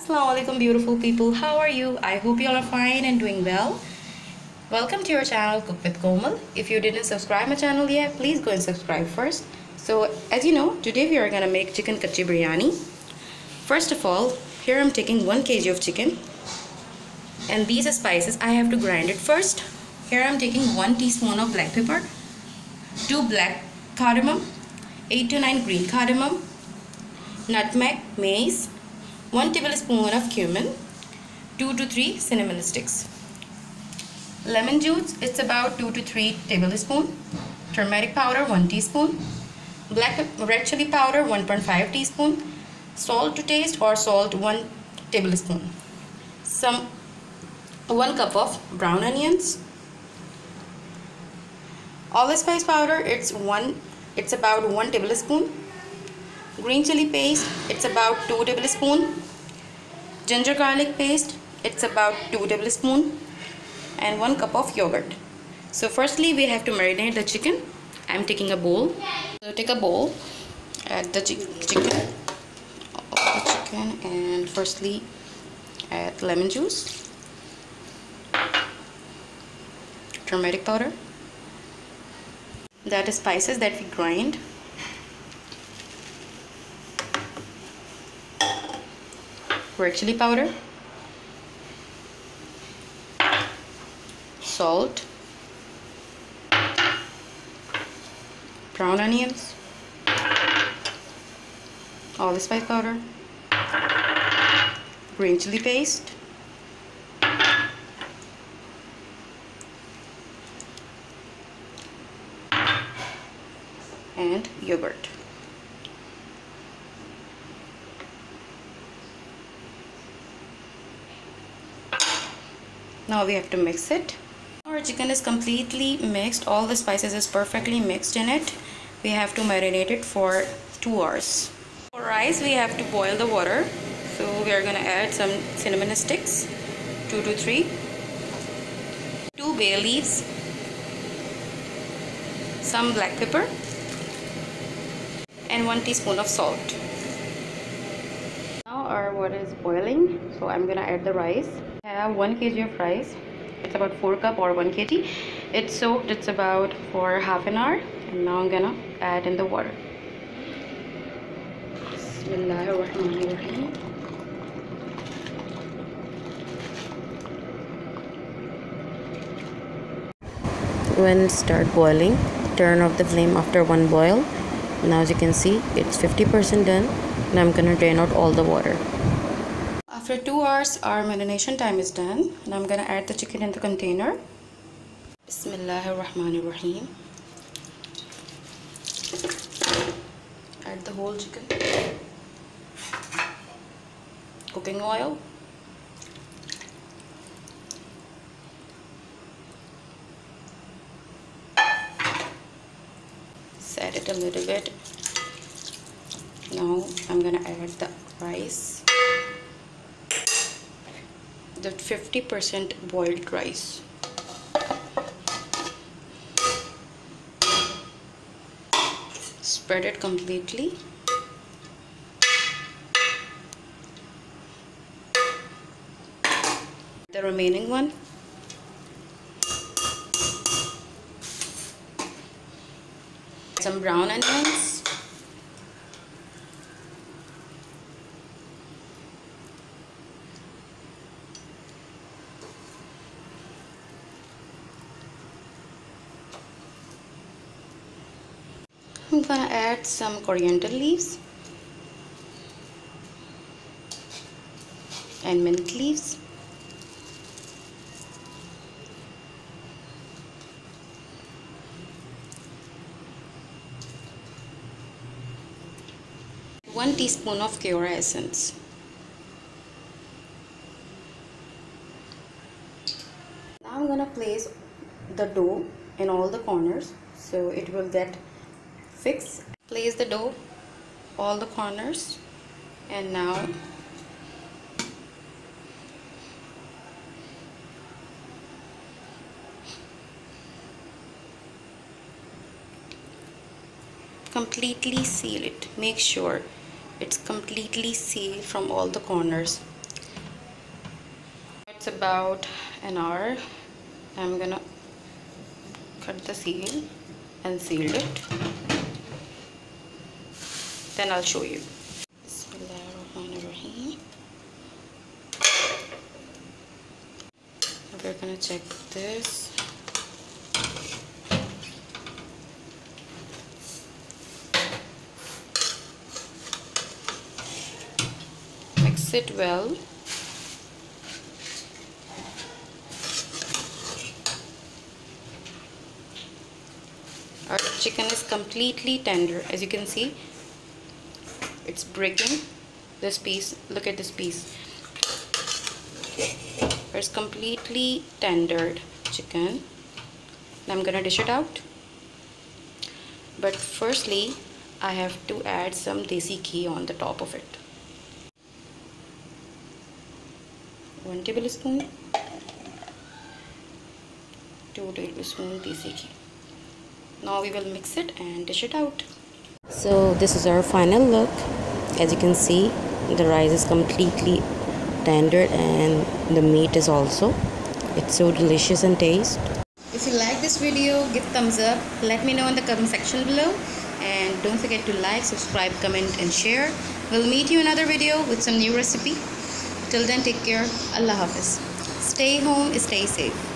Assalamu alaikum beautiful people, how are you? I hope you all are fine and doing well. Welcome to your channel Cook with Komal. If you didn't subscribe my channel yet, please go and subscribe first. So as you know, today we are gonna make chicken Kacchi Biryani. First of all, here I'm taking 1 kg of chicken, and these are spices. I have to grind it first. Here I'm taking 1 teaspoon of black pepper, 2 black cardamom, 8 to 9 green cardamom, nutmeg, mace, 1 tablespoon of cumin, 2 to 3 cinnamon sticks. Lemon juice, it's about 2 to 3 tablespoons. Turmeric powder, 1 teaspoon. Red chili powder, 1.5 teaspoon. Salt to taste or salt, 1 tablespoon. 1 cup of brown onions. Allspice powder, it's about 1 tablespoon. Green chili paste, it's about 2 tablespoons. Ginger garlic paste, it's about 2 tablespoons. And 1 cup of yogurt. So firstly we have to marinate the chicken. I'm taking a bowl. So take a bowl, add the chicken, and firstly add lemon juice, turmeric powder, that is spices that we grind, red chili powder, salt, brown onions, allspice powder, green chili paste, and yogurt. Now we have to mix it. Our chicken is completely mixed, all the spices is perfectly mixed in it. We have to marinate it for 2 hours. For rice we have to boil the water. So we are going to add some cinnamon sticks, 2 to 3, 2 bay leaves, some black pepper, and 1 teaspoon of salt. Now our water is boiling, so I'm going to add the rice. I have 1 kg of rice. It's about 4 cup or 1 kg. It's soaked, it's about for half an hour. And now I'm gonna add in the water. Bismillahirrahmanirrahim. When it starts boiling, turn off the flame after 1 boil. Now as you can see, it's 50% done. And I'm gonna drain out all the water. After 2 hours, our marination time is done, and I'm gonna add the chicken in the container. Bismillahirrahmanirrahim. Add the whole chicken. Cooking oil. Set it a little bit. Now I'm gonna add the rice. The 50% boiled rice. Spread it completely. The remaining one. Some brown onions. I'm gonna add some coriander leaves and mint leaves. One teaspoon of Kora essence. Now I'm gonna place the dough in all the corners so it will get fixed. Place the dough all the corners, and now completely seal it. Make sure it's completely sealed from all the corners. It's about an hour. I'm gonna cut the seal and seal it. Then I'll show you. Bismillahirrahmanirrahim. We're gonna check this. Mix it well. Our chicken is completely tender. As you can see, it's breaking. This piece, look at this piece. It's completely tendered chicken. Now I'm gonna dish it out. But firstly, I have to add some desi ghee on the top of it. 1 tablespoon, 2 tablespoons desi ghee. Now we will mix it and dish it out. So this is our final look. As you can see, the rice is completely tender and the meat is also. It's so delicious and taste. If you like this video, give thumbs up. Let me know in the comment section below. And don't forget to like, subscribe, comment and share. We'll meet you in another video with some new recipe. Till then, take care. Allah Hafiz. Stay home, stay safe.